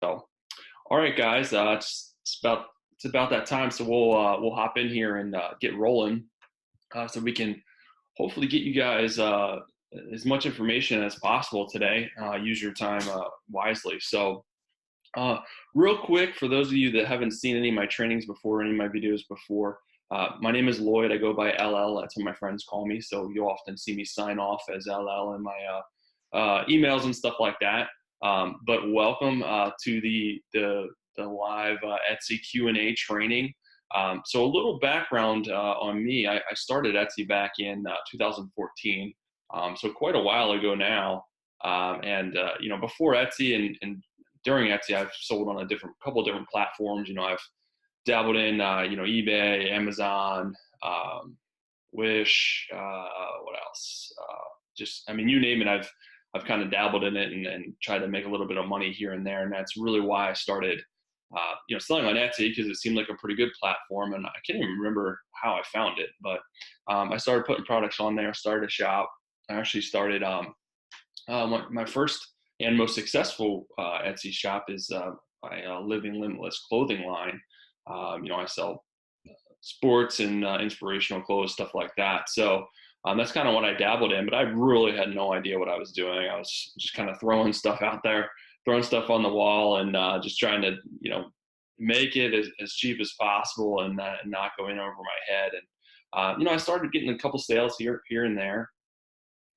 All right, guys, it's about that time, so we'll hop in here and get rolling, so we can hopefully get you guys as much information as possible today. Use your time wisely. So, uh, real quick, for those of you that haven't seen any of my trainings before, any of my videos before, my name is Lloyd. I go by LL. That's what my friends call me. So you'll often see me sign off as LL in my emails and stuff like that. But welcome to the live Etsy Q&A training. So a little background on me. I started Etsy back in 2014, so quite a while ago now. Before Etsy and during Etsy, I've sold on a couple of different platforms. I've dabbled in eBay, Amazon, Wish, what else? You name it. I've kind of dabbled in it and tried to make a little bit of money here and there, and that's really why I started selling on Etsy, because it seemed like a pretty good platform, and I can't even remember how I found it, but I started putting products on there, started a shop. I actually started my first and most successful Etsy shop is my Living Limitless clothing line. I sell sports and inspirational clothes, stuff like that. So that's kind of what I dabbled in, but I really had no idea what I was doing. I was just kind of throwing stuff out there, throwing stuff on the wall, and just trying to, make it as cheap as possible and not going over my head. And, I started getting a couple sales here and there,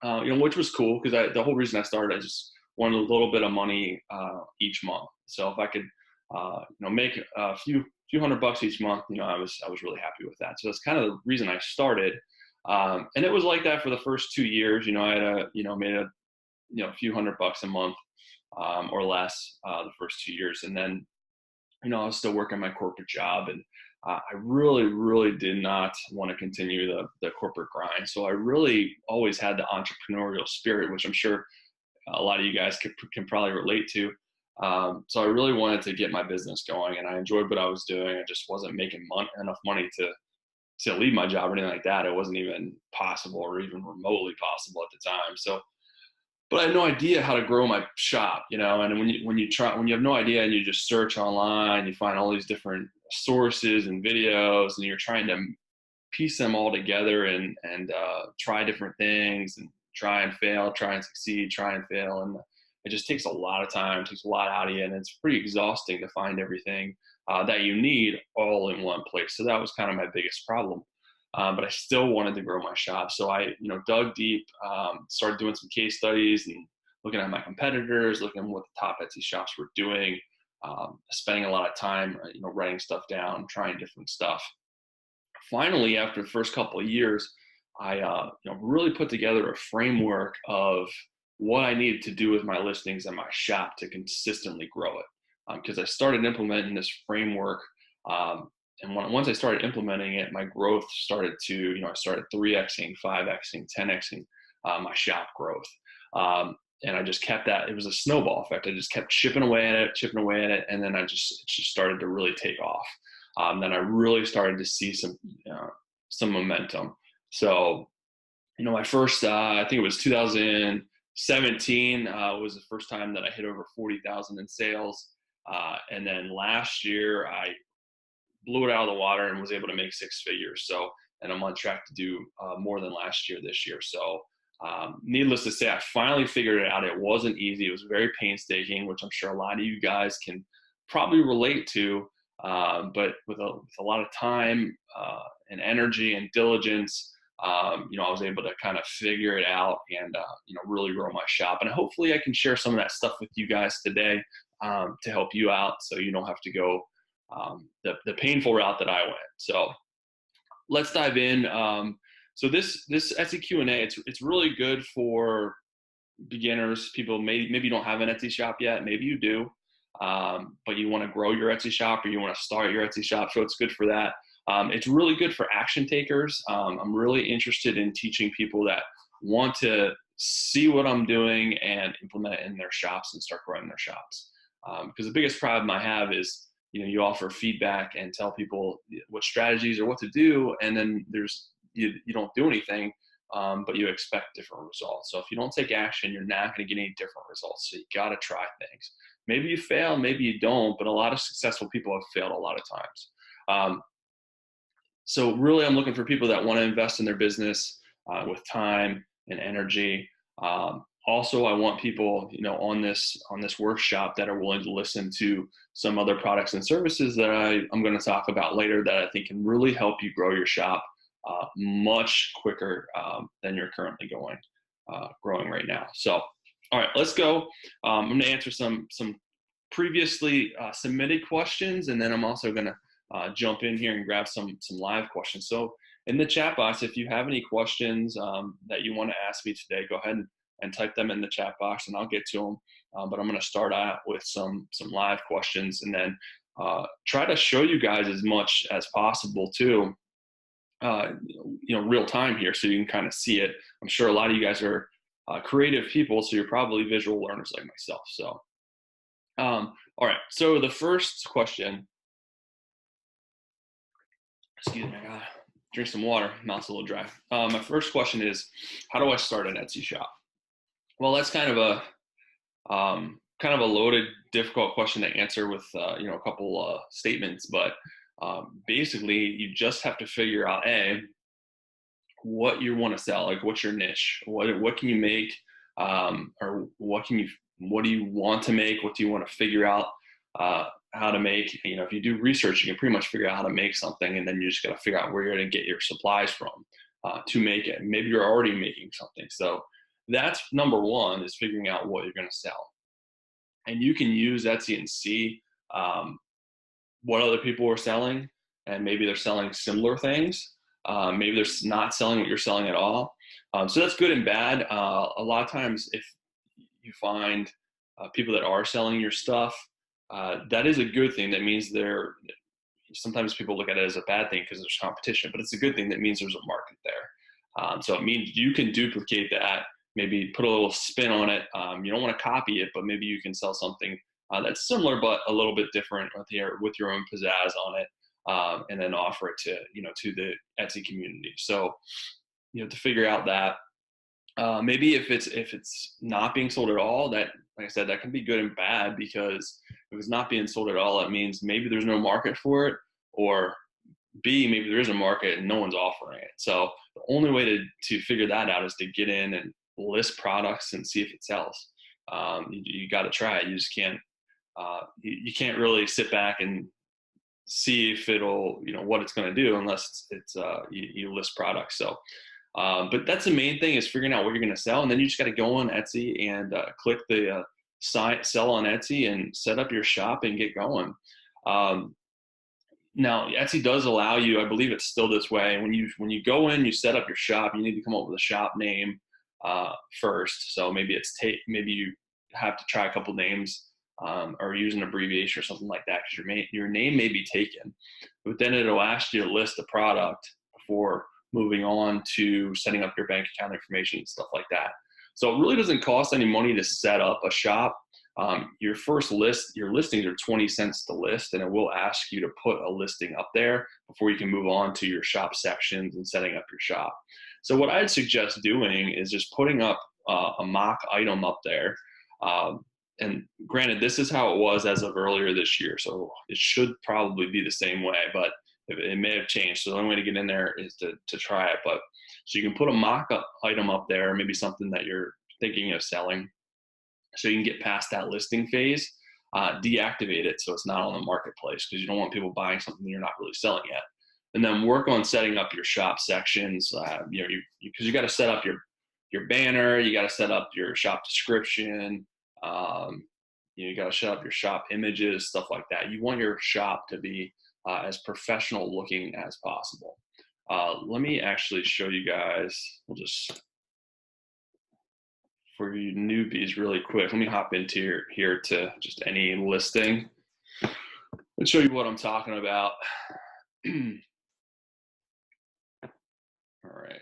which was cool, because the whole reason I started, I just wanted a little bit of money each month. So if I could, make a few $100 each month, I was really happy with that. So that's kind of the reason I started. And it was like that for the first 2 years. I had made a few $100 a month or less the first 2 years, and then I was still working my corporate job, and I really, really did not want to continue the corporate grind. So I really always had the entrepreneurial spirit, which I'm sure a lot of you guys can probably relate to. So I really wanted to get my business going, and I enjoyed what I was doing. I just wasn't making enough money to leave my job or anything like that. It wasn't even possible or even remotely possible at the time. So, but I had no idea how to grow my shop, and when you have no idea and you just search online, you find all these different sources and videos, and you're trying to piece them all together and try different things and try and fail, try and succeed, try and fail. And it just takes a lot of time, takes a lot out of you, and it's pretty exhausting to find everything that you need all in one place. So that was kind of my biggest problem. But I still wanted to grow my shop. So I, dug deep, started doing some case studies and looking at my competitors, looking at what the top Etsy shops were doing, spending a lot of time, writing stuff down, trying different stuff. Finally, after the first couple of years, I, really put together a framework of what I needed to do with my listings and my shop to consistently grow it. Because I started implementing this framework, and once I started implementing it, my growth started to, I started 3xing, 5xing, 10xing my shop growth. And I just kept that. It was a snowball effect. I just kept chipping away at it. And then it just started to really take off. Then I really started to see some momentum. So, my first, I think it was 2017 was the first time that I hit over 40,000 in sales. And then last year I blew it out of the water and was able to make 6 figures. So, and I'm on track to do more than last year this year. So, needless to say, I finally figured it out. It wasn't easy. It was very painstaking, which I'm sure a lot of you guys can probably relate to. But with a lot of time and energy and diligence, I was able to kind of figure it out and, really grow my shop. And hopefully I can share some of that stuff with you guys today to help you out, so you don't have to go the painful route that I went. So let's dive in. So this Etsy Q&A, it's really good for beginners, people maybe you don't have an Etsy shop yet, maybe you do, but you want to grow your Etsy shop or you want to start your Etsy shop, so it's good for that. It's really good for action takers. I'm really interested in teaching people that want to see what I'm doing and implement it in their shops and start growing their shops. Because the biggest problem I have is, you offer feedback and tell people what strategies or what to do, and then you don't do anything, but you expect different results. So if you don't take action, you're not going to get any different results. So you got to try things. Maybe you fail, maybe you don't, but a lot of successful people have failed a lot of times. So really, I'm looking for people that want to invest in their business with time and energy. Also, I want people, on this workshop that are willing to listen to some other products and services that I'm going to talk about later that I think can really help you grow your shop much quicker than you're currently growing right now. So, all right, let's go. I'm going to answer some previously submitted questions, and then I'm also going to jump in here and grab some live questions. So in the chat box, if you have any questions that you want to ask me today, go ahead and type them in the chat box and I'll get to them. But I'm going to start out with some live questions, and then try to show you guys as much as possible too, real time here, so you can kind of see it. I'm sure a lot of you guys are creative people, so you're probably visual learners like myself. So, all right. So the first question, excuse me, I gotta drink some water. Mouth's a little dry. My first question is, how do I start an Etsy shop? Well, that's kind of a loaded, difficult question to answer with a couple statements. But basically, you just have to figure out what you want to sell. Like, what's your niche? What can you make? Or what do you want to make? What do you want to figure out how to make? If you do research, you can pretty much figure out how to make something, and then you just got to figure out where you're going to get your supplies from to make it. Maybe you're already making something. So that's number one, is figuring out what you're going to sell. And you can use Etsy and see what other people are selling, and maybe they're selling similar things. Maybe they're not selling what you're selling at all. So that's good and bad. A lot of times, if you find people that are selling your stuff, that is a good thing. That means sometimes people look at it as a bad thing because there's competition, but it's a good thing. That means there's a market there. So it means you can duplicate that, maybe put a little spin on it. You don't want to copy it, but maybe you can sell something that's similar but a little bit different with your own pizzazz on it, and then offer it to the Etsy community. So you have to figure out that. Maybe if it's not being sold at all, that, like I said, that can be good and bad, because if it's not being sold at all, it means maybe there's no market for it, or B, maybe there is a market and no one's offering it. So the only way to figure that out is to get in and list products and see if it sells. You got to try it. You just can't. You can't really sit back and see if it'll, what it's going to do, unless you list products. So. But that's the main thing, is figuring out what you're going to sell. And then you just got to go on Etsy and click the sell on Etsy and set up your shop and get going. Now, Etsy does allow you, I believe it's still this way, when you go in, you set up your shop, you need to come up with a shop name first. So maybe maybe you have to try a couple names, or use an abbreviation or something like that, because your name may be taken. But then it'll ask you to list the product before moving on to setting up your bank account information and stuff like that. So it really doesn't cost any money to set up a shop. Your listings are 20 cents to list, and it will ask you to put a listing up there before you can move on to your shop sections and setting up your shop. So what I'd suggest doing is just putting up a mock item up there. And granted, this is how it was as of earlier this year, so it should probably be the same way, but it may have changed. So the only way to get in there is to try it. But so you can put a mock-up item up there, maybe something that you're thinking of selling, so you can get past that listing phase, deactivate it so it's not on the marketplace, because you don't want people buying something you're not really selling yet. And then work on setting up your shop sections. Because you got to set up your banner, you got to set up your shop description, you got to set up your shop images, stuff like that. You want your shop to be as professional looking as possible. Let me actually show you guys. We'll just, for you newbies, really quick, let me hop into here to just any listing and show you what I'm talking about. All right.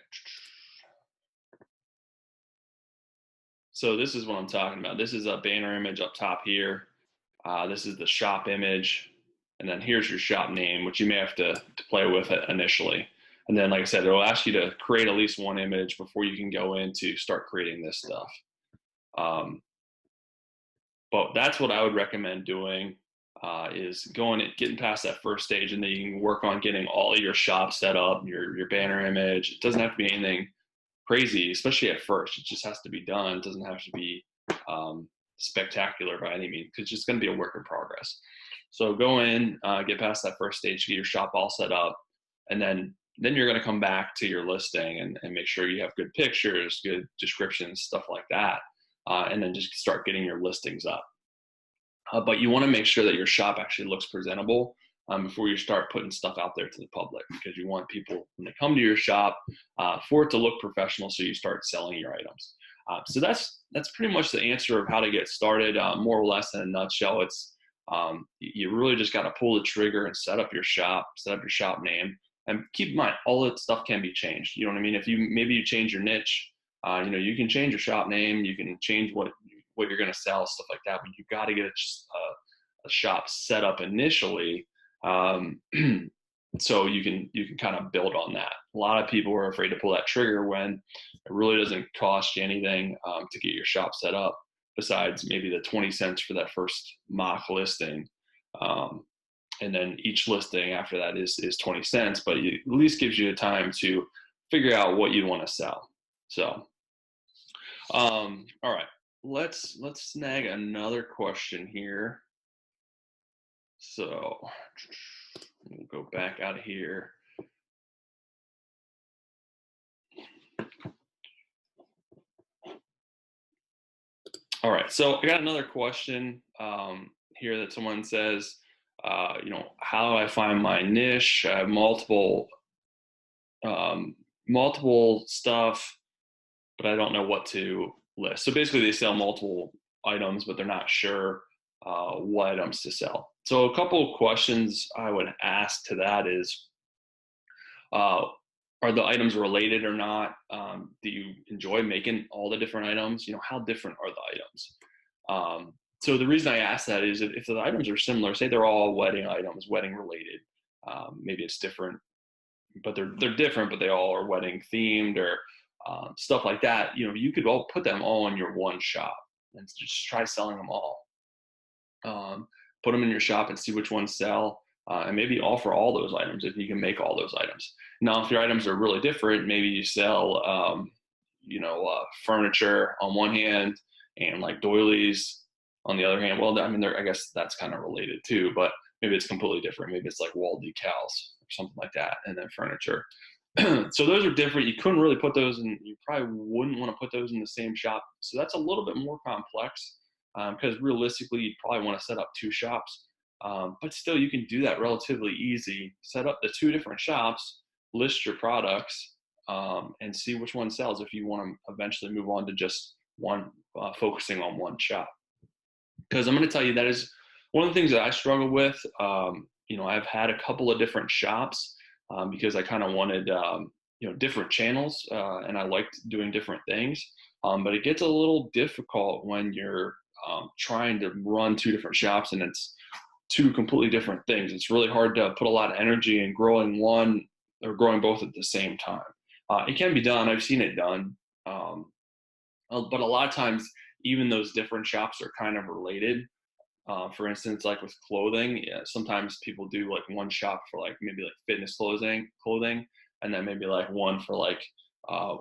So this is what I'm talking about. This is a banner image up top here. This is the shop image. And then here's your shop name, which you may have to play with it initially. And then, like I said, it'll ask you to create at least one image before you can go in to start creating this stuff. But that's what I would recommend doing, is going and getting past that first stage, and then you can work on getting all of your shop set up, your banner image. It doesn't have to be anything crazy, especially at first. It just has to be done. It doesn't have to be spectacular by any means, because it's just going to be a work in progress. So go in, get past that first stage, get your shop all set up, and then you're going to come back to your listing and make sure you have good pictures, good descriptions, stuff like that, and then just start getting your listings up. But you want to make sure that your shop actually looks presentable before you start putting stuff out there to the public, because you want people, when they come to your shop, for it to look professional, so you start selling your items. So that's pretty much the answer of how to get started, more or less in a nutshell. It's you really just got to pull the trigger and set up your shop name, and keep in mind all that stuff can be changed. You know what I mean? If you change your niche, you can change your shop name, you can change what you're going to sell, stuff like that. But you got to get a shop set up initially, so you can kind of build on that. A lot of people are afraid to pull that trigger when it really doesn't cost you anything to get your shop set up, besides maybe the 20 cents for that first mock listing. And then each listing after that is 20 cents, but it at least gives you time to figure out what you want to sell. So, all right, let's snag another question here. So we'll go back out of here. All right, so I got another question here that someone says, how do I find my niche? I have multiple stuff, but I don't know what to list. So basically, they sell multiple items, but they're not sure what items to sell. So a couple of questions I would ask to that is, are the items related or not? Do you enjoy making all the different items? How different are the items? So the reason I ask that is, if the items are similar, say they're all wedding items, wedding related, maybe it's different, but they're different, but they all are wedding themed, or stuff like that. You could all put them all in your one shop and just try selling them all. Put them in your shop and see which ones sell, and maybe offer all those items if you can make all those items. Now, if your items are really different, maybe you sell, furniture on one hand and like doilies on the other hand. Well, I mean, I guess that's kind of related too, but maybe it's completely different. Maybe it's like wall decals or something like that, and then furniture. So those are different. You couldn't really put those in, you probably wouldn't want to put those in the same shop. So that's a little bit more complex, because realistically, you'd probably want to set up two shops. But still, you can do that relatively easy. Set up the two different shops, list your products, and see which one sells if you want to eventually move on to just one, focusing on one shop. Because I'm going to tell you, that is one of the things that I struggle with. I've had a couple of different shops, because I kind of wanted, different channels, and I liked doing different things. But it gets a little difficult when you're trying to run two different shops and it's two completely different things. It's really hard to put a lot of energy in growing one or growing both at the same time. It can be done. I've seen it done. But a lot of times, even those different shops are kind of related. For instance, like with clothing, sometimes people do like one shop for like maybe like fitness clothing, and then maybe like one for like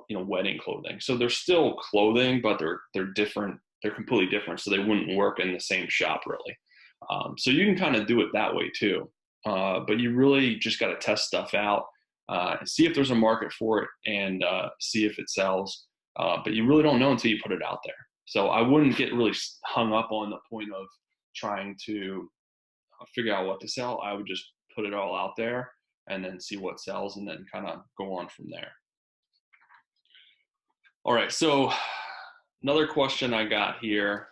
wedding clothing. So they're still clothing, but they're different. They're completely different. So they wouldn't work in the same shop really. So you can kind of do it that way too. But you really just got to test stuff out, see if there's a market for it, and see if it sells. But you really don't know until you put it out there. So I wouldn't get really hung up on the point of trying to figure out what to sell. I would just put it all out there and then see what sells, and then kind of go on from there. All right, so another question I got here.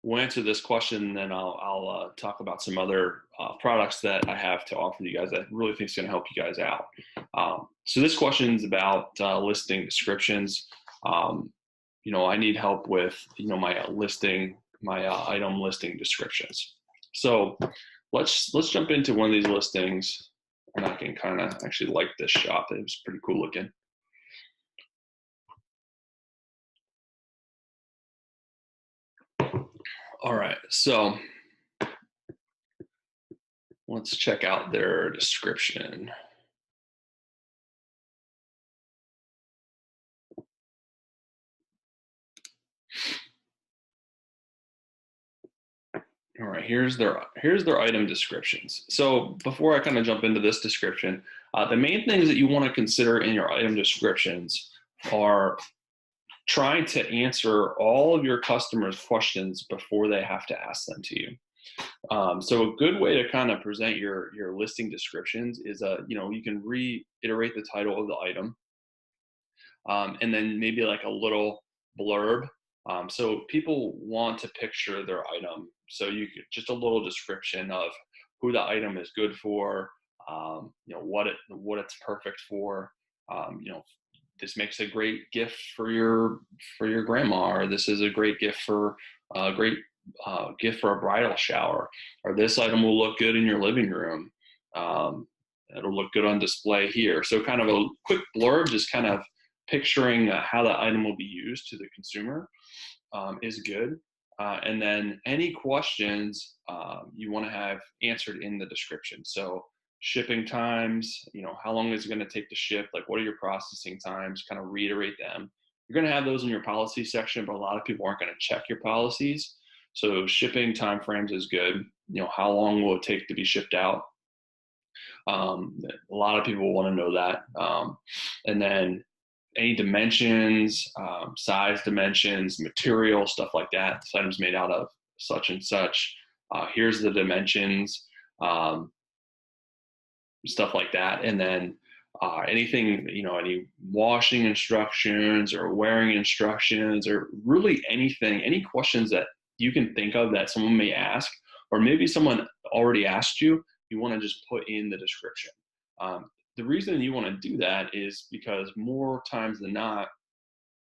We'll answer this question, and then I'll talk about some other products that I have to offer you guys that I really think is going to help you guys out. So this question is about listing descriptions. I need help with my item listing descriptions. So let's jump into one of these listings, and I can kind of actually like this shop. It was pretty cool looking. All right, so let's check out their description. All right, here's their item descriptions. So before I kind of jump into this description, the main things that you want to consider in your item descriptions are trying to answer all of your customers' questions before they have to ask them to you. So a good way to kind of present your listing descriptions is you can reiterate the title of the item, and then maybe like a little blurb. So people want to picture their item. So you could just a little description of who the item is good for, what it's perfect for. This makes a great gift for your grandma, or this is a great gift for a great gift for a bridal shower, or this item will look good in your living room. Um, it'll look good on display here. So kind of a quick blurb, just kind of picturing how that item will be used to the consumer is good. And then any questions you want to have answered in the description. So shipping times, how long is it going to take to ship? Like, what are your processing times? Kind of reiterate them. You're going to have those in your policy section, but a lot of people aren't going to check your policies. So shipping timeframes is good. How long will it take to be shipped out? A lot of people want to know that. And then any dimensions, size dimensions, material, stuff like that. This item's made out of such and such. Here's the dimensions, stuff like that. And then anything, any washing instructions or wearing instructions, or really anything, any questions that you can think of that someone may ask, or maybe someone already asked you, you want to just put in the description. The reason you want to do that is because more times than not,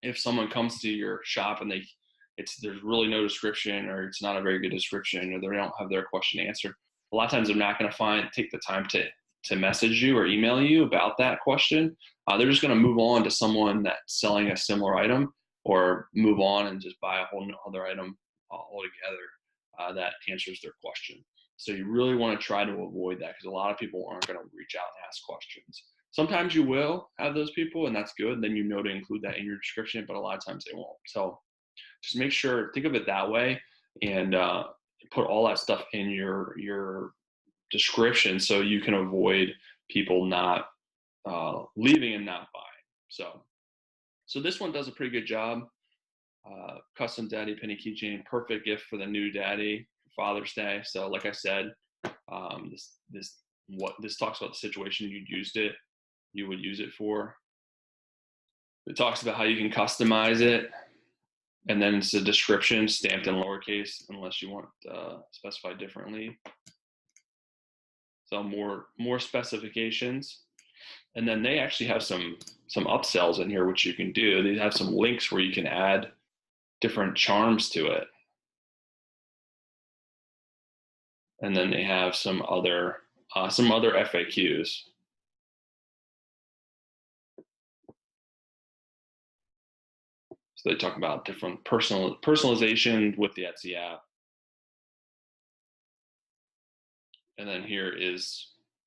if someone comes to your shop and there's really no description, or it's not a very good description, or they don't have their question answered, a lot of times they're not going to take the time to message you or email you about that question. They're just going to move on to someone that's selling a similar item, or move on and just buy a whole other item altogether that answers their question. So you really want to try to avoid that, because a lot of people aren't going to reach out and ask questions. Sometimes you will have those people, and that's good. Then to include that in your description, but a lot of times they won't. So just make sure, think of it that way, and put all that stuff in your description, so you can avoid people not leaving and not buying. So this one does a pretty good job. Custom daddy penny keychain, perfect gift for the new daddy for Father's Day. So like I said, this talks about the situation you would use it for. It talks about how you can customize it, and then it's a description stamped in lowercase unless you want specified differently. So more specifications. And then they actually have some upsells in here, which you can do. They have some links where you can add different charms to it. And then they have some other FAQs. So they talk about different personalization with the Etsy app. And then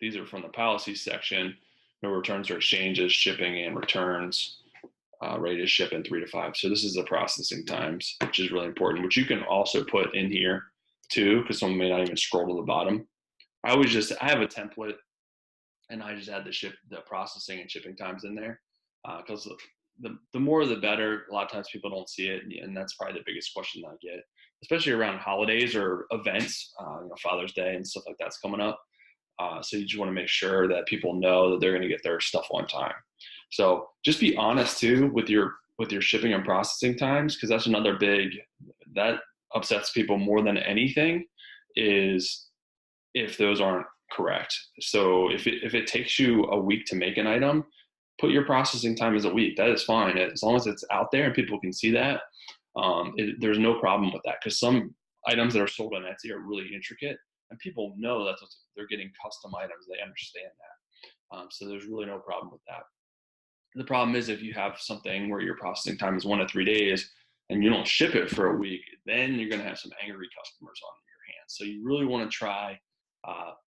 these are from the policy section. No returns or exchanges, shipping and returns, ready to ship in 3 to 5. So this is the processing times, which is really important, which you can also put in here too, because someone may not even scroll to the bottom. I have a template, and I just add the processing and shipping times in there, because the more the better. A lot of times people don't see it, and that's probably the biggest question I get, especially around holidays or events, Father's Day and stuff like that's coming up. So you just want to make sure that people know that they're going to get their stuff on time. So just be honest too with your shipping and processing times, because that's another that upsets people more than anything, is if those aren't correct. So if it takes you a week to make an item, put your processing time as a week. That is fine, as long as it's out there and people can see that. There's no problem with that, because some items that are sold on Etsy are really intricate, and people know that they're getting custom items. They understand that. So there's really no problem with that. The problem is if you have something where your processing time is 1 to 3 days, and you don't ship it for a week, then you're going to have some angry customers on your hands. So you really want to try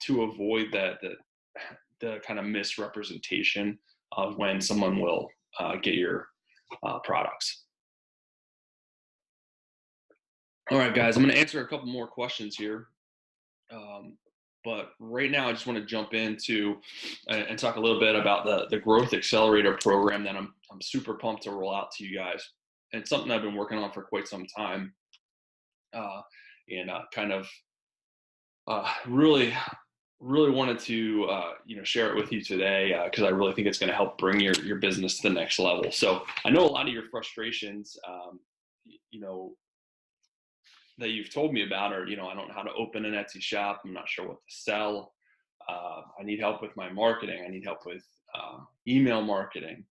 to avoid the kind of misrepresentation of when someone will get your products. All right, guys, I'm going to answer a couple more questions here. But right now, I just want to jump into and talk a little bit about the Growth Accelerator program that I'm super pumped to roll out to you guys. And it's something I've been working on for quite some time, and kind of really wanted to share it with you today, because I really think it's going to help bring your business to the next level. So I know a lot of your frustrations, that you've told me about are, I don't know how to open an Etsy shop. I'm not sure what to sell. I need help with my marketing. I need help with email marketing.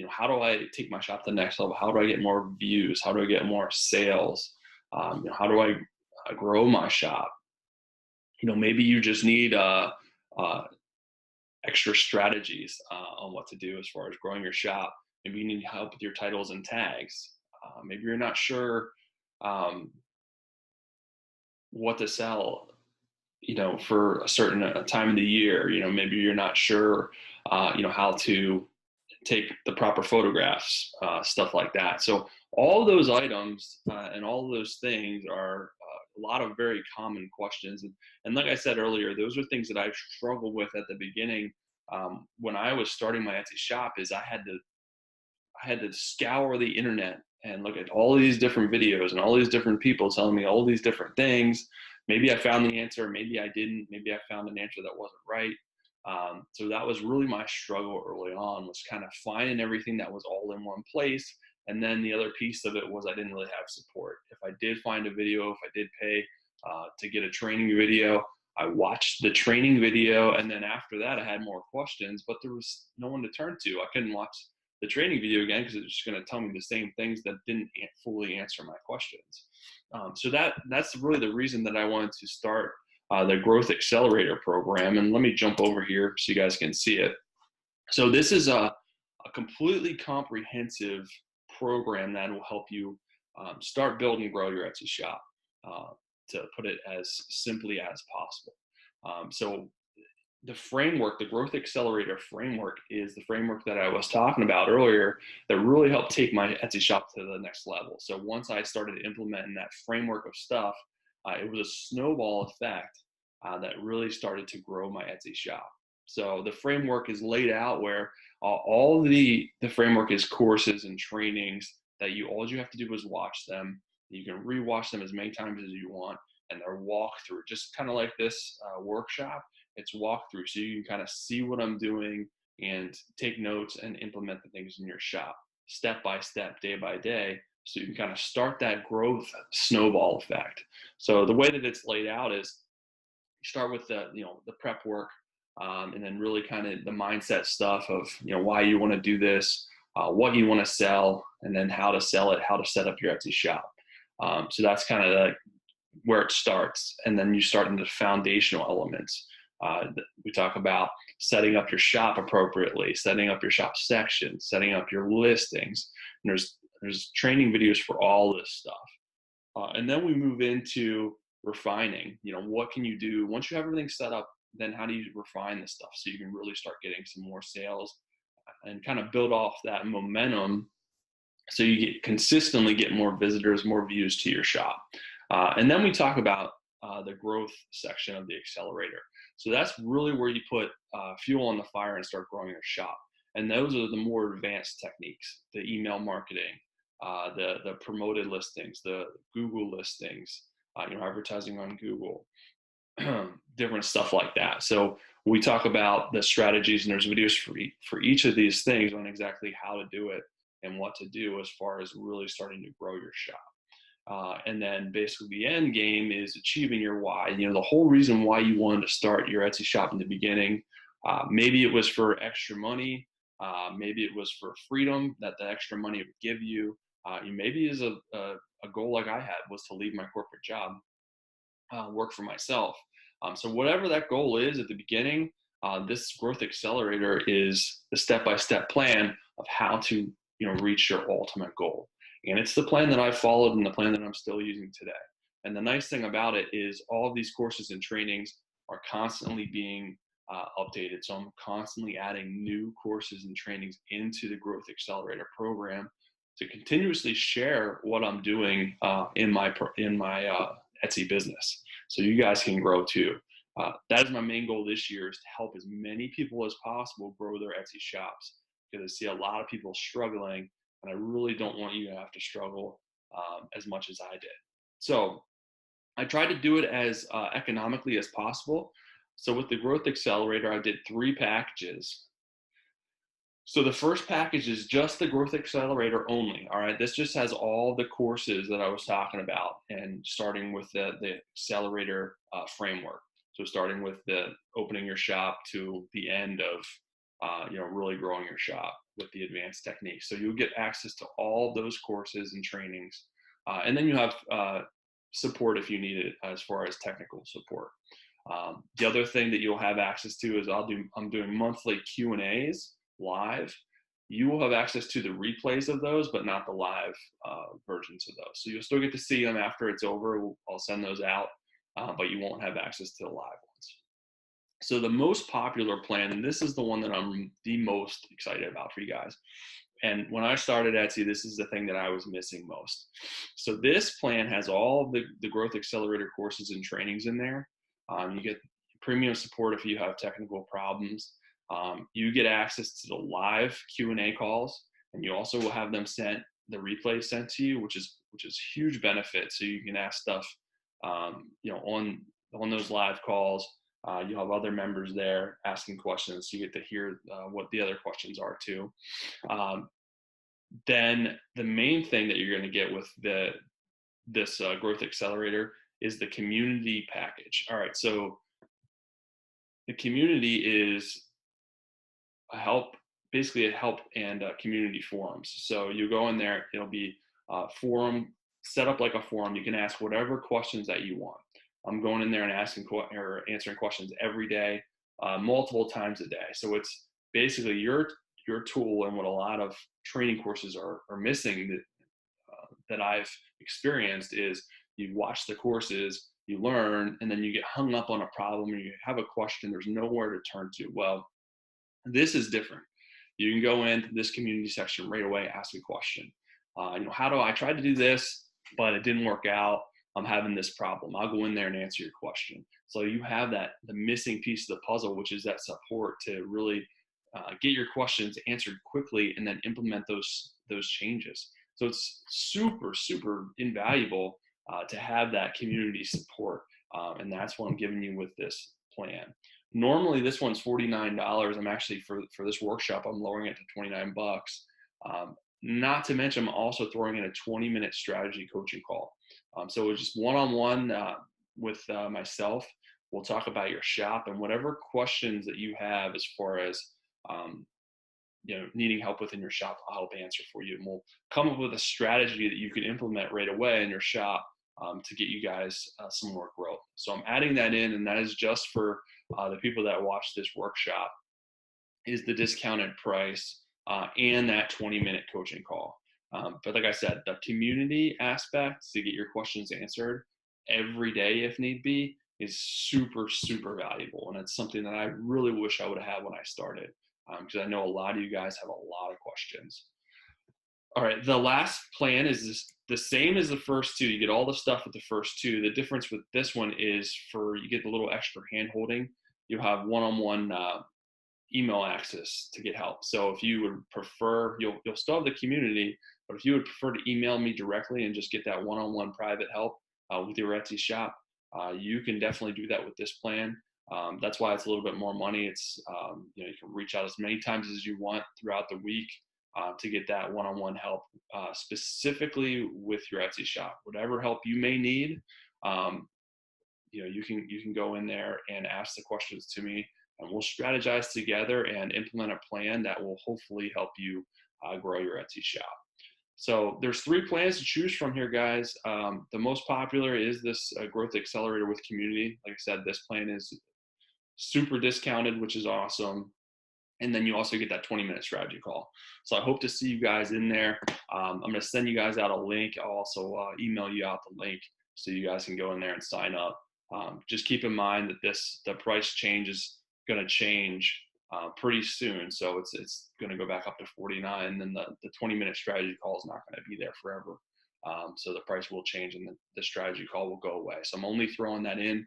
How do I take my shop to the next level? How do I get more views? How do I get more sales? How do I grow my shop? Maybe you just need extra strategies on what to do as far as growing your shop. Maybe you need help with your titles and tags. Maybe you're not sure what to sell, for a certain time of the year. Maybe you're not sure, how to take the proper photographs, stuff like that. So all those items and all those things are a lot of very common questions. And like I said earlier, those are things that I struggled with at the beginning. When I was starting my Etsy shop, is I had to scour the internet and look at all these different videos and all these different people telling me all these different things. Maybe I found the answer, maybe I didn't. Maybe I found an answer that wasn't right. So that was really my struggle early on, was kind of finding everything that was all in one place. And then the other piece of it was I didn't really have support. If I did find a video, if I did pay to get a training video, I watched the training video, and then after that I had more questions, but there was no one to turn to. I couldn't watch the training video again because it's just going to tell me the same things that didn't fully answer my questions. So that's really the reason that I wanted to start the Growth Accelerator program. And let me jump over here so you guys can see it. So this is a completely comprehensive program that will help you start, build, and grow your Etsy shop, to put it as simply as possible. So the framework, the Growth Accelerator framework, is the framework that I was talking about earlier that really helped take my Etsy shop to the next level. So once I started implementing that framework of stuff, it was a snowball effect that really started to grow my Etsy shop. So the framework is laid out where all the framework is courses and trainings that all you have to do is watch them. You can rewatch them as many times as you want, and they're walkthrough, just kind of like this workshop. It's walkthrough, so you can kind of see what I'm doing and take notes and implement the things in your shop step by step, day by day, so you can kind of start that growth snowball effect. So the way that it's laid out is you start with the prep work, and then really kind of the mindset stuff of why you want to do this, what you want to sell, and then how to sell it, how to set up your Etsy shop. So that's kind of where it starts, and then you start into the foundational elements. We talk about setting up your shop appropriately, setting up your shop section, setting up your listings. And there's training videos for all this stuff. And then we move into refining. What can you do once you have everything set up? Then how do you refine this stuff so you can really start getting some more sales and kind of build off that momentum, so you consistently get more visitors, more views to your shop. And then we talk about the growth section of the accelerator. So that's really where you put fuel on the fire and start growing your shop. And those are the more advanced techniques: the email marketing, the promoted listings, the Google listings, advertising on Google, different stuff like that. So we talk about the strategies, and there's videos for each of these things on exactly how to do it and what to do as far as really starting to grow your shop. And then basically the end game is achieving your why. The whole reason why you wanted to start your Etsy shop in the beginning. Maybe it was for extra money. Maybe it was for freedom that the extra money would give you. Maybe is a goal like I had, was to leave my corporate job, work for myself. So whatever that goal is at the beginning, this Growth Accelerator is the step-by-step plan of how to reach your ultimate goal. And it's the plan that I followed and the plan that I'm still using today. And the nice thing about it is all of these courses and trainings are constantly being updated. So I'm constantly adding new courses and trainings into the Growth Accelerator program to continuously share what I'm doing in my Etsy business, so you guys can grow too. That is my main goal this year, is to help as many people as possible grow their Etsy shops, because I see a lot of people struggling, and I really don't want you to have to struggle as much as I did. So I tried to do it as economically as possible. So with the Growth Accelerator, I did 3 packages. So the first package is just the Growth Accelerator only. All right, this just has all the courses that I was talking about, and starting with the Accelerator framework. So starting with the opening your shop to the end of really growing your shop with the advanced techniques. So you'll get access to all those courses and trainings, and then you have support if you need it, as far as technical support. The other thing that you'll have access to is I'm doing monthly Q&As live. You will have access to the replays of those, but not the live versions of those. So you'll still get to see them after it's over. I'll send those out, but you won't have access to the live ones. So the most popular plan, and this is the one that I'm the most excited about for you guys. And when I started Etsy, this is the thing that I was missing most. So this plan has all the Growth Accelerator courses and trainings in there. You get premium support if you have technical problems. You get access to the live Q&A calls, and you also will have them the replay sent to you, which is huge benefit. So you can ask stuff, on those live calls. You have other members there asking questions, so you get to hear what the other questions are too. Then the main thing that you're going to get with this Growth Accelerator is the community package. All right, so the community is basically a help and community forums. So you go in there, it'll be a forum set up like a forum. You can ask whatever questions that you want. I'm going in there and answering questions every day, multiple times a day. So it's basically your tool, and what a lot of training courses are missing that I've experienced is you watch the courses, you learn, and then you get hung up on a problem, or you have a question, there's nowhere to turn to. Well, this is different. You can go into this community section right away, ask a question. How do I try to do this, but it didn't work out? I'm having this problem. I'll go in there and answer your question. So you have the missing piece of the puzzle, which is that support to really get your questions answered quickly and then implement those changes. So it's super, super invaluable to have that community support. And that's what I'm giving you with this plan. Normally this one's $49. I'm actually, for this workshop, I'm lowering it to 29 bucks. Not to mention, I'm also throwing in a 20-minute strategy coaching call. So it's just one-on-one with myself. We'll talk about your shop and whatever questions that you have as far as needing help within your shop, I'll help answer for you. And we'll come up with a strategy that you can implement right away in your shop to get you guys some more growth. So I'm adding that in, and that is just for the people that watch this workshop, is the discounted price and that 20-minute coaching call. But like I said, the community aspect to get your questions answered every day if need be is super, super valuable. And it's something that I really wish I would have had when I started, because I know a lot of you guys have a lot of questions. All right, the last plan is the same as the first two. You get all the stuff with the first two. The difference with this one is you get the little extra hand holding. You have one-on-one email access to get help. So if you would prefer, you'll still have the community, but if you would prefer to email me directly and just get that one-on-one private help with your Etsy shop, you can definitely do that with this plan. That's why it's a little bit more money. It's you can reach out as many times as you want throughout the week to get that one-on-one help specifically with your Etsy shop. Whatever help you may need, you can go in there and ask the questions to me, and we'll strategize together and implement a plan that will hopefully help you grow your Etsy shop. So there's 3 plans to choose from here, guys. The most popular is this Growth Accelerator with community. Like I said, this plan is super discounted, which is awesome. And then you also get that 20-minute strategy call. So I hope to see you guys in there. I'm going to send you guys out a link. I'll also email you out the link so you guys can go in there and sign up. Just keep in mind that the price change is going to change pretty soon. So it's going to go back up to $49. And then the 20-minute strategy call is not going to be there forever. So the price will change and the strategy call will go away. So I'm only throwing that in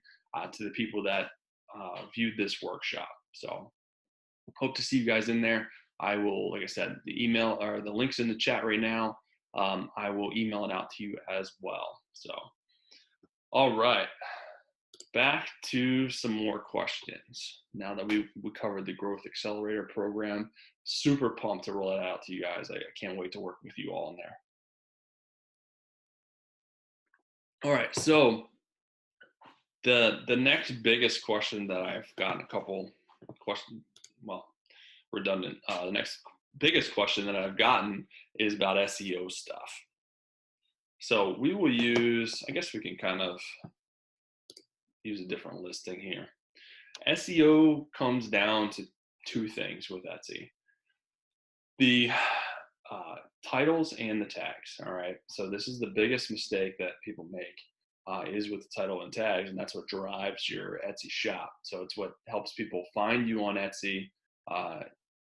to the people that viewed this workshop. So hope to see you guys in there. I will, like I said, the email or the link's in the chat right now. I will email it out to you as well. So, all right, back to some more questions. Now that we covered the Growth Accelerator program, super pumped to roll it out to you guys. I can't wait to work with you all in there. All right, so the next biggest question that I've gotten a couple questions, well, redundant. The next biggest question that I've gotten is about SEO stuff. So we will use, I guess we can kind of use a different listing here. SEO comes down to two things with Etsy. The titles and the tags, all right? So this is the biggest mistake that people make is with the title and tags, and that's what drives your Etsy shop. So it's what helps people find you on Etsy.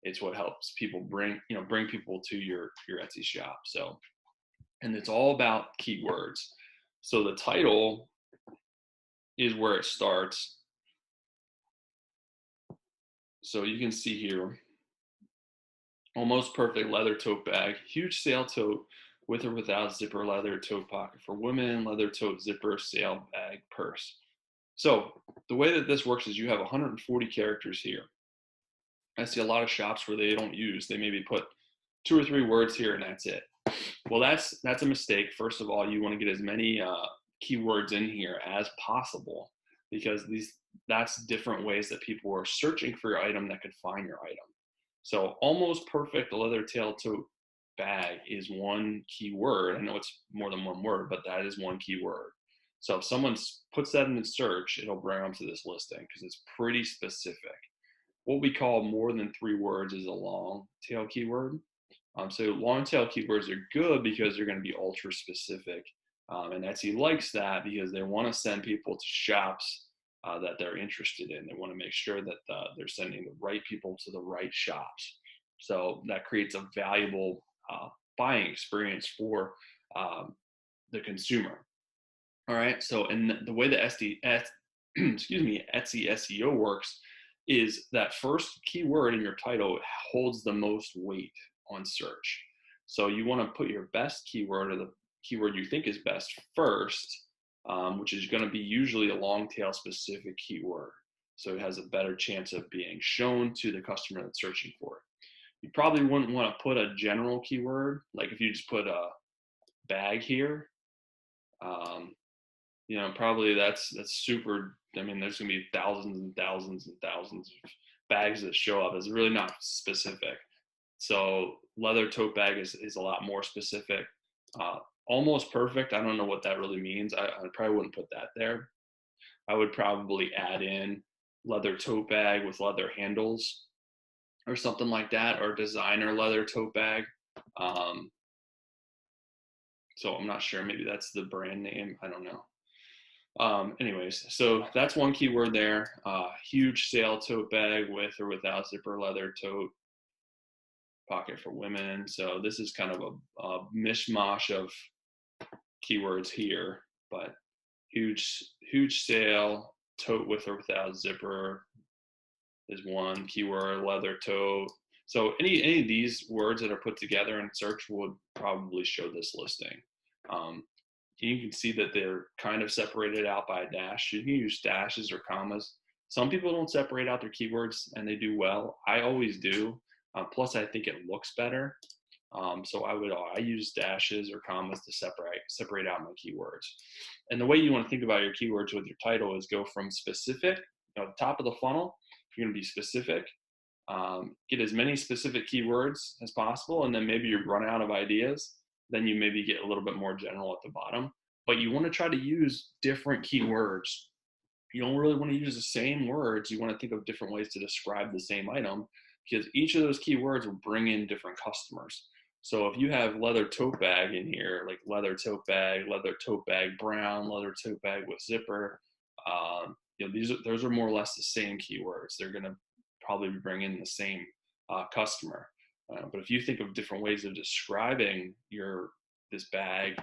It's what helps people bring people to your Etsy shop. So, and it's all about keywords. So the title is where it starts. So you can see here, almost perfect leather tote bag, huge sail tote with or without zipper, leather tote pocket for women, leather tote zipper, sail bag, purse. So the way that this works is you have 140 characters here. I see a lot of shops where they don't use, they maybe put 2 or 3 words here and that's it. Well, that's a mistake. First of all, you want to get as many keywords in here as possible because that's different ways that people are searching for your item that could find your item. So almost perfect leather tail tote bag is one keyword. I know it's more than one word, but that is one keyword. So if someone puts that in the search, it'll bring them to this listing because it's pretty specific. What we call more than 3 words is a long tail keyword. So long tail keywords are good because they're going to be ultra specific. And Etsy likes that because they want to send people to shops that they're interested in. They want to make sure that they're sending the right people to the right shops. So that creates a valuable buying experience for the consumer. All right. So, and the way the Etsy SEO works is that first keyword in your title holds the most weight on search. So you want to put your best keyword or the keyword you think is best first, which is going to be usually a long tail specific keyword. So it has a better chance of being shown to the customer that's searching for it. You probably wouldn't want to put a general keyword, like if you just put a bag here, probably that's super. I mean, there's gonna be thousands and thousands and thousands of bags that show up. It's really not specific. So leather tote bag is a lot more specific. Almost perfect. I don't know what that really means. I probably wouldn't put that there. I would probably add in leather tote bag with leather handles or something like that, or designer leather tote bag. So I'm not sure. Maybe that's the brand name. I don't know. Anyways, so that's one keyword there. Huge sail tote bag with or without zipper leather tote pocket for women. So this is kind of a mishmash of keywords here, but huge sail tote with or without zipper is one keyword. Leather tote. So any of these words that are put together in search would probably show this listing. You can see that they're kind of separated out by a dash. You can use dashes or commas. Some people don't separate out their keywords and they do well. I always do. Plus, I think it looks better. So I use dashes or commas to separate out my keywords. And the way you want to think about your keywords with your title is go from specific, the top of the funnel. You're going to be specific. Get as many specific keywords as possible, and then maybe you run out of ideas. Then you maybe get a little bit more general at the bottom. But you want to try to use different keywords. You don't really want to use the same words. You want to think of different ways to describe the same item because each of those keywords will bring in different customers. So if you have leather tote bag in here, like leather tote bag brown, leather tote bag with zipper, those are more or less the same keywords. They're going to probably bring in the same customer. But if you think of different ways of describing this bag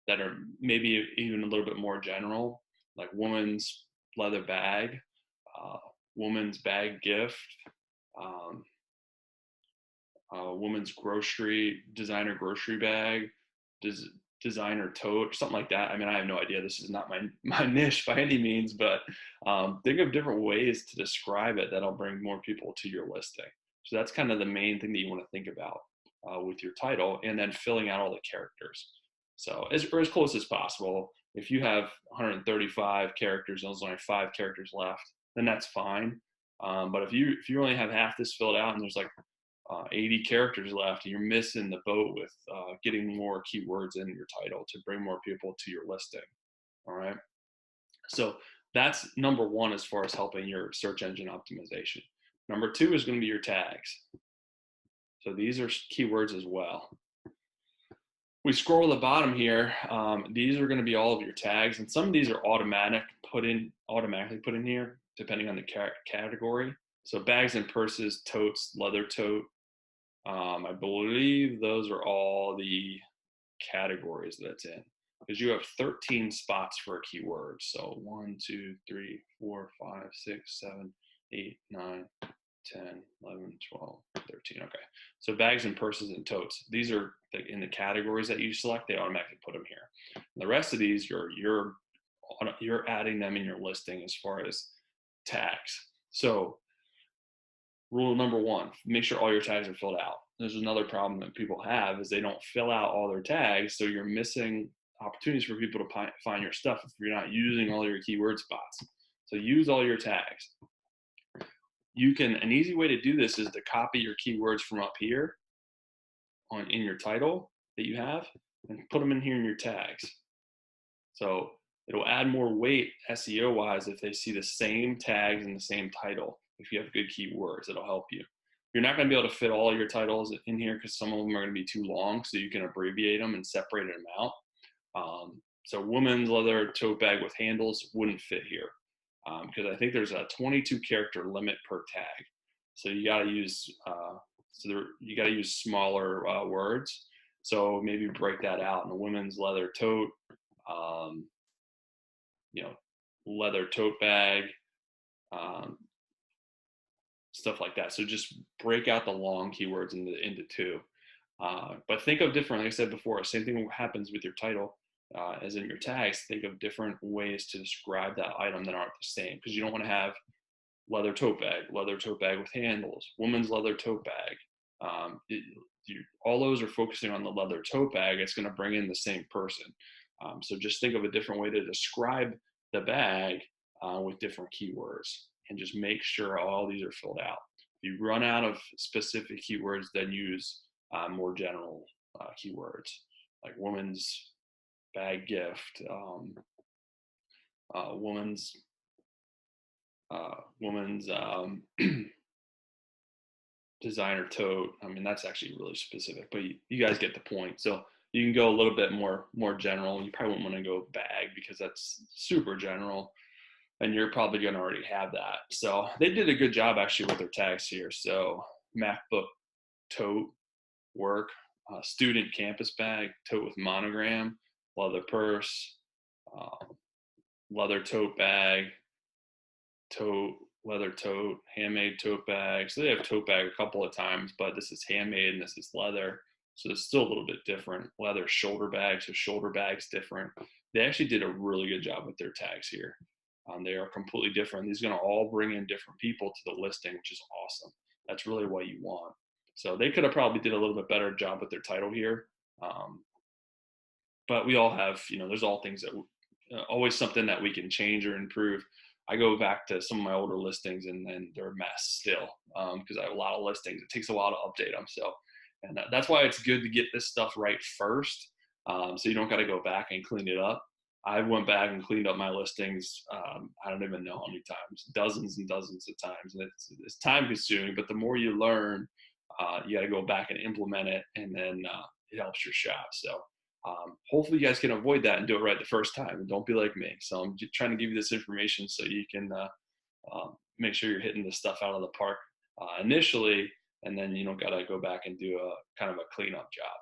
that are maybe even a little bit more general, like woman's leather bag, woman's bag gift, woman's designer grocery bag, designer tote, something like that. I mean, I have no idea. This is not my niche by any means, but think of different ways to describe it that'll bring more people to your listing. So that's kind of the main thing that you want to think about with your title, and then filling out all the characters. So as close as possible. If you have 135 characters and there's only 5 characters left, then that's fine. But if you only have half this filled out and there's like 80 characters left, and you're missing the boat with getting more keywords in your title to bring more people to your listing. All right. So that's number 1 as far as helping your search engine optimization. Number 2 is going to be your tags. So these are keywords as well. We scroll to the bottom here. These are going to be all of your tags, and some of these are automatically put in here depending on the category. So bags and purses, totes, leather tote. I believe those are all the categories that it's in, because you have 13 spots for a keyword. So 1, 2, 3, 4, 5, 6, 7, 8, 9, 10, 11, 12, 13. Okay. So bags and purses and totes. These are in the categories that you select. They automatically put them here. And the rest of these, you're adding them in your listing as far as tags. So rule number 1, make sure all your tags are filled out. There's another problem that people have is they don't fill out all their tags. So you're missing opportunities for people to find your stuff if you're not using all your keyword spots. So use all your tags. An easy way to do this is to copy your keywords from up here in your title that you have and put them in here in your tags. So it'll add more weight SEO wise if they see the same tags and the same title. If you have good keywords, it'll help you. You're not going to be able to fit all your titles in here because some of them are going to be too long, so you can abbreviate them and separate them out. So women's leather tote bag with handles wouldn't fit here because I think there's a 22 character limit per tag. So you got to use smaller words. So maybe break that out in a women's leather tote, leather tote bag, stuff like that. So just break out the long keywords into 2. But think of different, like I said before, same thing happens with your title as in your tags. Think of different ways to describe that item that aren't the same, because you don't want to have leather tote bag with handles, woman's leather tote bag. All those are focusing on the leather tote bag. It's going to bring in the same person. So just think of a different way to describe the bag with different keywords, and just make sure all these are filled out. If you run out of specific keywords, then use more general keywords like woman's bag gift, woman's designer tote. I mean, that's actually really specific, but you guys get the point. So you can go a little bit more general. You probably wouldn't want to go bag because that's super general, and you're probably going to already have that. So they did a good job actually with their tags here. So MacBook tote work, student campus bag, tote with monogram, leather purse, leather tote bag, tote, leather tote, handmade tote bag. So they have tote bag a couple of times, but this is handmade and this is leather. So it's still a little bit different. Leather shoulder bag, so shoulder bag's different. They actually did a really good job with their tags here. They are completely different. These are going to all bring in different people to the listing, which is awesome. That's really what you want. So they could have probably did a little bit better job with their title here. But we all have, there's all things that always something that we can change or improve. I go back to some of my older listings and they're a mess still because I have a lot of listings. It takes a while to update them. So, and that's why it's good to get this stuff right first. So you don't got to go back and clean it up. I went back and cleaned up my listings. I don't even know how many times, dozens and dozens of times. And it's time consuming, but the more you learn, you got to go back and implement it, and then it helps your shop. So hopefully you guys can avoid that and do it right the first time, and don't be like me. So I'm just trying to give you this information so you can make sure you're hitting this stuff out of the park initially, and then you don't got to go back and do a kind of a cleanup job.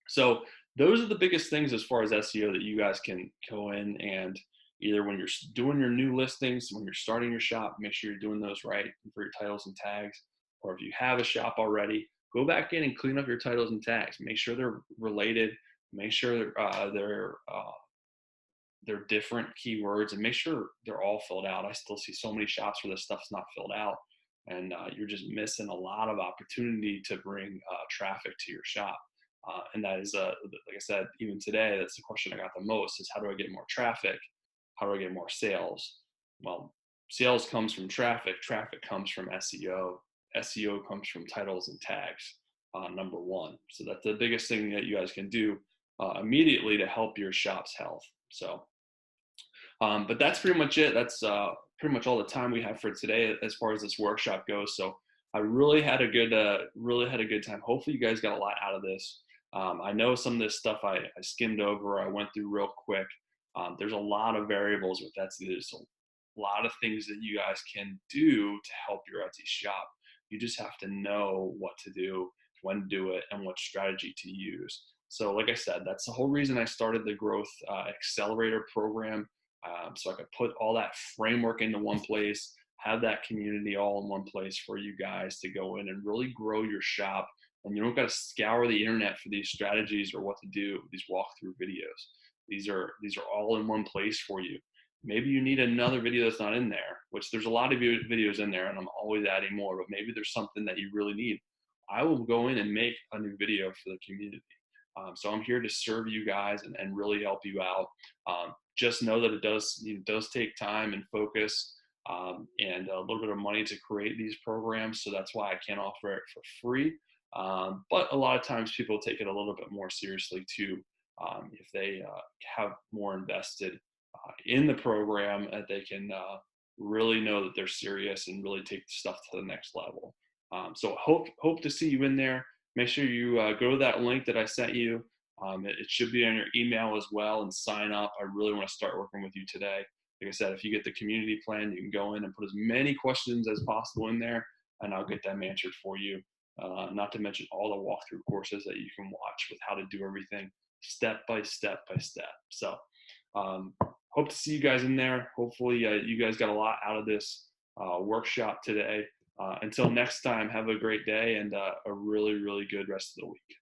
So those are the biggest things as far as SEO that you guys can go in and either when you're doing your new listings, when you're starting your shop, make sure you're doing those right for your titles and tags. Or if you have a shop already, go back in and clean up your titles and tags. Make sure they're related. Make sure they're different keywords, and make sure they're all filled out. I still see so many shops where this stuff's not filled out, and you're just missing a lot of opportunity to bring traffic to your shop. And that is, like I said, even today, that's the question I got the most is how do I get more traffic? How do I get more sales? Well, sales comes from traffic. Traffic comes from SEO. SEO comes from titles and tags, number one. So that's the biggest thing that you guys can do immediately to help your shop's health. So, but that's pretty much it. That's pretty much all the time we have for today as far as this workshop goes. So I really had a good time. Hopefully you guys got a lot out of this. I know some of this stuff I skimmed over, I went through real quick. There's a lot of variables with Etsy. There's a lot of things that you guys can do to help your Etsy shop. You just have to know what to do, when to do it, and what strategy to use. So like I said, that's the whole reason I started the Growth Accelerator program. So I could put all that framework into one place, have that community all in one place for you guys to go in and really grow your shop. And you don't got to scour the internet for these strategies or what to do, these walkthrough videos. These are all in one place for you. Maybe you need another video that's not in there, which there's a lot of videos in there and I'm always adding more, but maybe there's something that you really need. I will go in and make a new video for the community. So I'm here to serve you guys and really help you out. Just know that it does take time and focus and a little bit of money to create these programs. So that's why I can't offer it for free. But a lot of times people take it a little bit more seriously too. If they have more invested in the program, that they can really know that they're serious and really take the stuff to the next level. So hope to see you in there. Make sure you go to that link that I sent you. It should be on your email as well, and sign up. I really want to start working with you today. Like I said, if you get the community plan, you can go in and put as many questions as possible in there, and I'll get them answered for you. Not to mention all the walkthrough courses that you can watch with how to do everything step by step by step. So hope to see you guys in there. Hopefully you guys got a lot out of this workshop today. Until next time, have a great day and a really, really good rest of the week.